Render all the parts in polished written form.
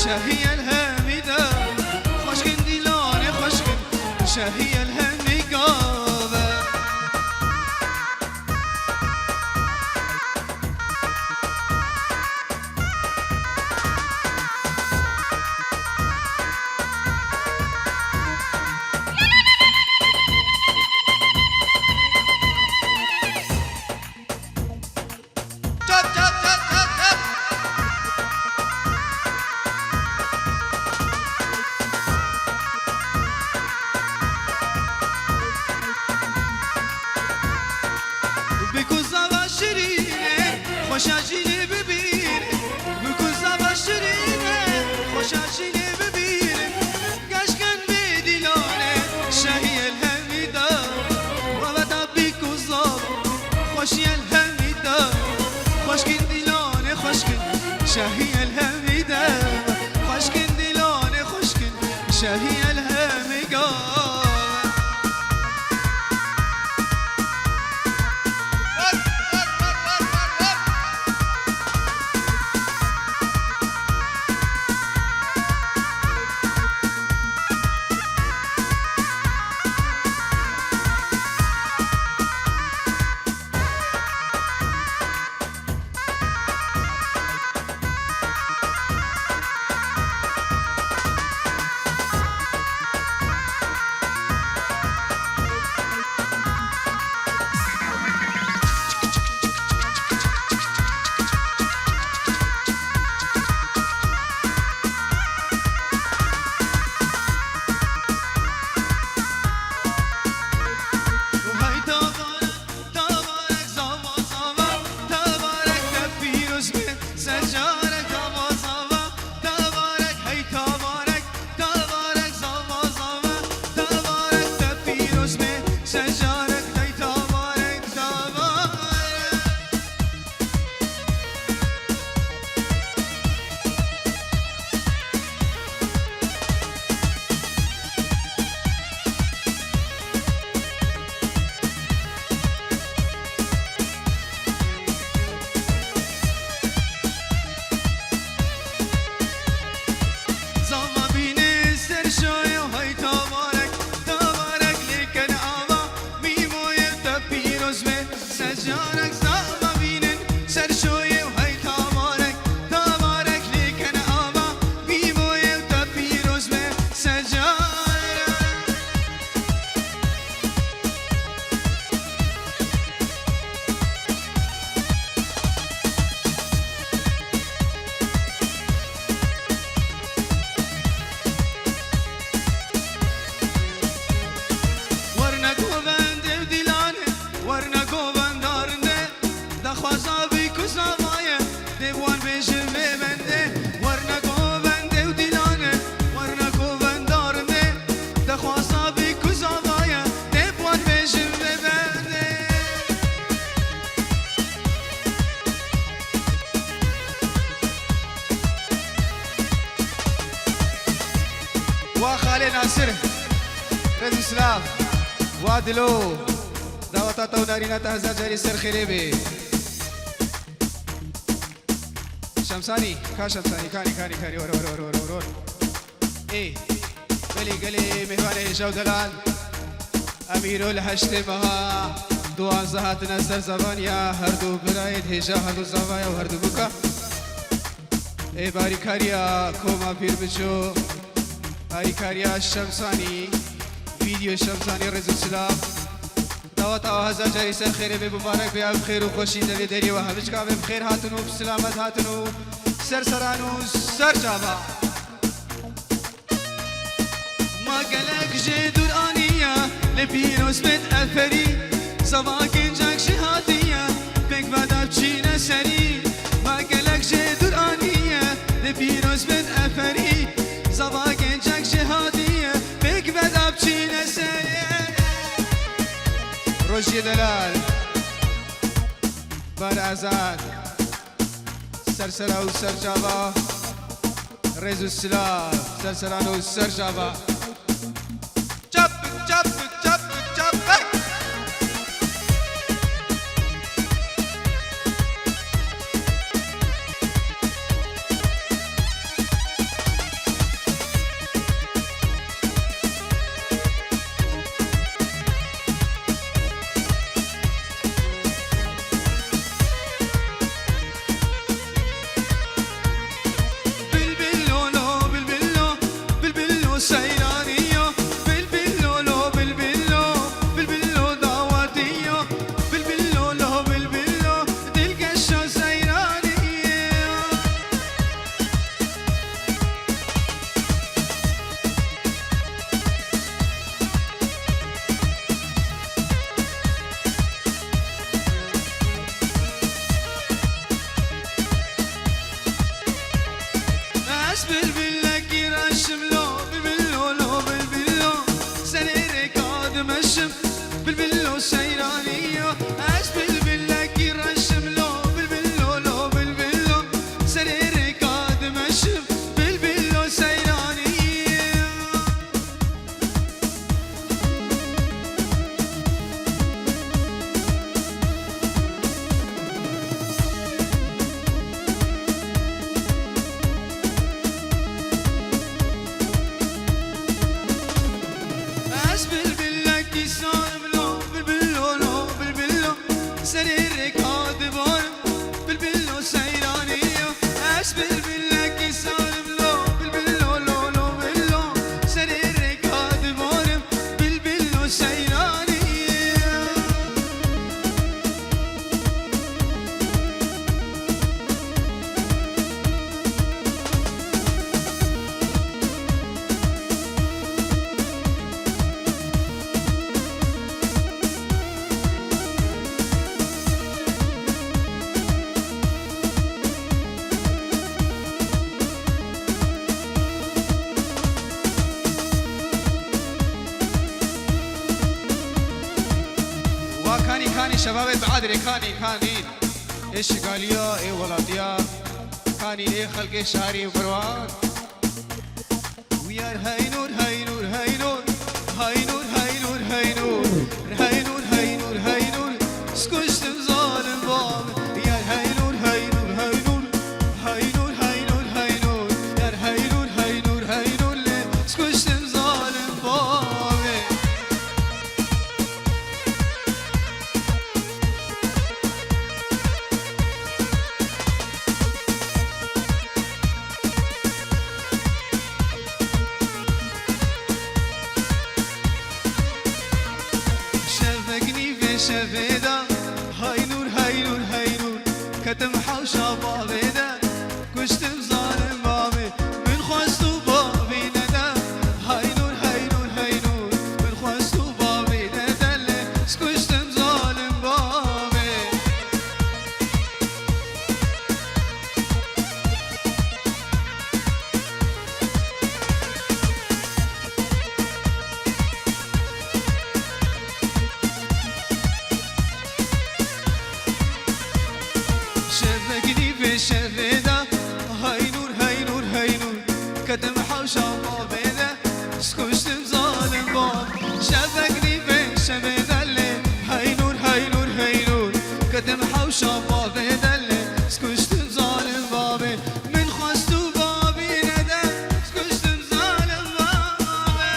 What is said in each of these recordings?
شهي الهمیدا خوشگن دیلانه خوشگن شهی الهمیگاوه خوشاشینه ببین بکوزا باشرینه خوشاشینه ببین گشکن به دیلانه شهی الهمیدا و بدا بکوزا خوشی الهمیدا خوشکن دیلانه خوشکن شهی الهمیدا خوشکن دیلانه خوشکن شهی الهمیدا وخالي ناصر رزق سلام وادلو دعوتات ونارينا تهزا جاري سر خريبي شمساني كا شمساني كاني ور ايه قلي مهواني هشام دلال اميرو الحشت مها دوان زهات نزر زبانيا هردو برايد هجا هردو زبايا وهردو بكا ايه باري كاريا كوما بير بچو باري كاريا شمساني فيديو شمساني رزق سلام دعوت هزا جاري سر خير بمبارك بيا بخير وخوشي دلي دري وهمش كا بخير هاتنو بسلامت هاتنو سر سرانو سر جابا ما قلق جدور آنية لبيروس بيت أفري سواكن جاك شهادية بك بدا بچينا سري ما قلق جدور آنية لبيروس بيت أفري سواكن جاك شهادية بك بدا بچينا سري روشي دلال بار ازاد سرسرا و سرجابا رزو السلام سرسرانو و سرجابا بالبلك يرشم لو بالبلو لو بالبلو سنيرك قادم الشم بالبلو سيرانية اش بالبلك يرشم لو بالبلو لو بالبلو سنيرك قادم الشم بالبلو سيرانية بالبلك يسالم لو بالبلو لو بالبلو سريرك هادبان بالبلو سيرانية اش بالبلك يسالم لو بالبلو لو لو باللو سريرك هادبان بالبلو سيرانية كاني شباب بعادري كاني ايش قاليا اي ولاديا كاني اي خلق شعري وبروان ويا هاي نور هاي نور هاي نور هاي نور هاي نور هاي نور هاي نور هاي نور هاي نور سكشت ظالم باب يا هاي نور هاي نور هاي نور هاي نور هاي نور هاي نور يا هاي نور هاي نور هاي نور سكشت ظالم باب شفيدا هاي نور هاي نور هاي نور كتم حوشا بابيدا كشتم ظالم بابي من خوستو بابي ندا هاي نور هاي نور هاي نور من خوستو بابي ندا كشتم ظالم بابي شفيدا هاي نور هاي نور هاي نور كتم حوشا بابيدا سكشتم ظالم باب شبكني في شفيدا اللي هاي نور هاي نور هاي نور كتم حوشا بابيدا اللي سكشتم ظالم بابي من خوستو بابي ندا سكشتم ظالم بابي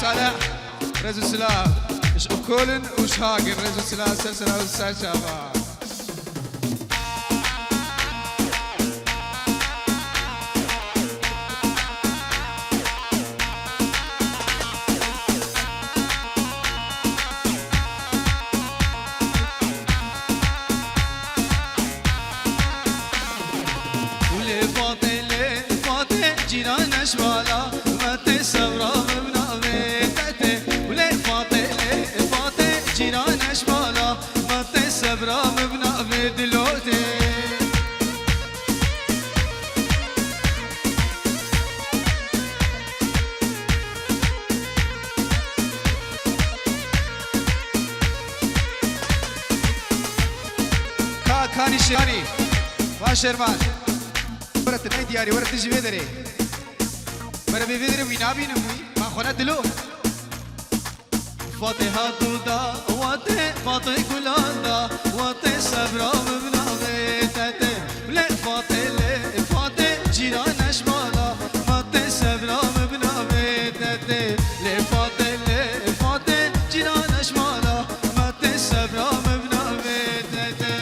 صالح رزو سلام مش أكولن وش هاجن رزو سلام سلسلة والساشابة ولي فاطي جيران شمالا ما تسبرا جيران اشمالا ما تسبرا مبنى بدلوتي كاني شيراني واشرمان ورت ناي دياري ورت تجي بدري مرة بيدري وينابي نموي ما خنا دلو فاتحة دودا واتي فاتي كلاندا واتي سبرا مبنا بيتاتي لي فاتي جيران اشمالا واتي سبرا مبنا بيتاتي لي فاتي جيران اشمالا واتي سبرا مبنا بيتاتي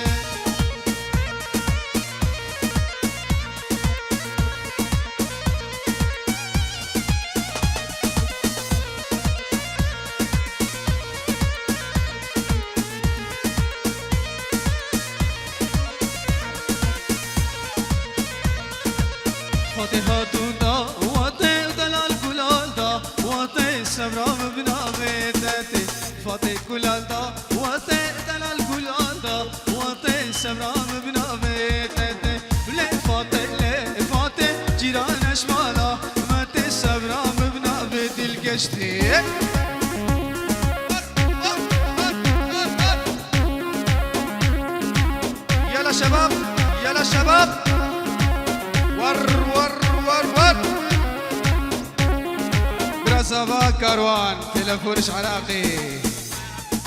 فاتي هاتون دا واتي دلال كلال دا واتي سبرام بنابتتي فاتي كلال دا واتي دلال كلال دا واتي سبرام بنابتتي لي فاتي جيران شمالا ماتي سبرام بنابتي الكشتي يلا شباب يلا شباب ور ور ور ور برزابا كاروان تلفونش عراقي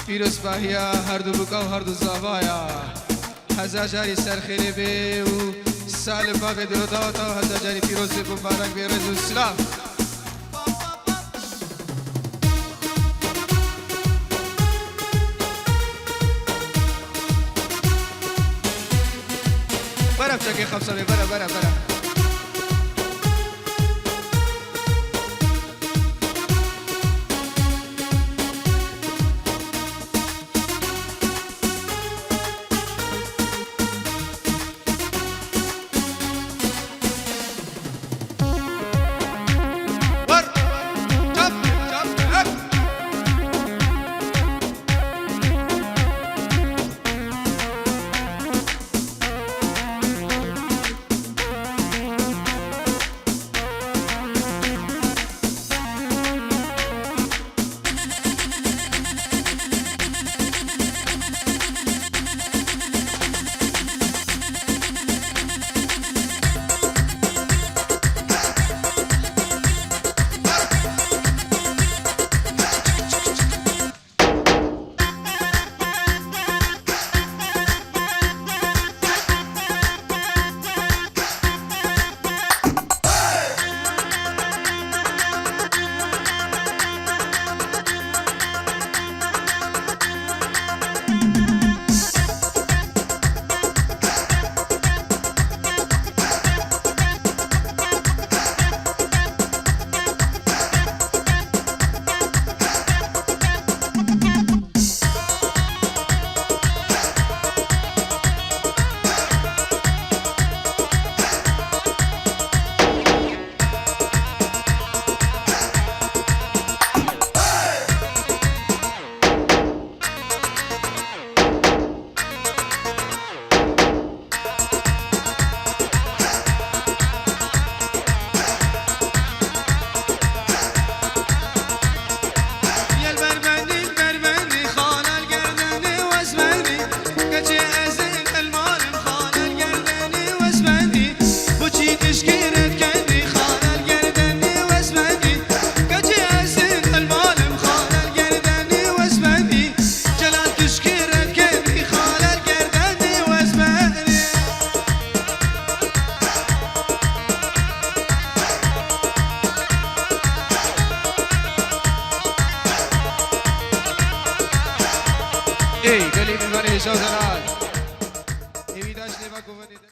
فيروس باهيا هردو بكا وهردو زابايا هزا جاري سرخيري بي و سالم بابي دوداتا وهزا جاري فيروس مبارك بي رزو السلام برا بشكي خمسة بي برا برا برا ايه قال لي من بني شوزنان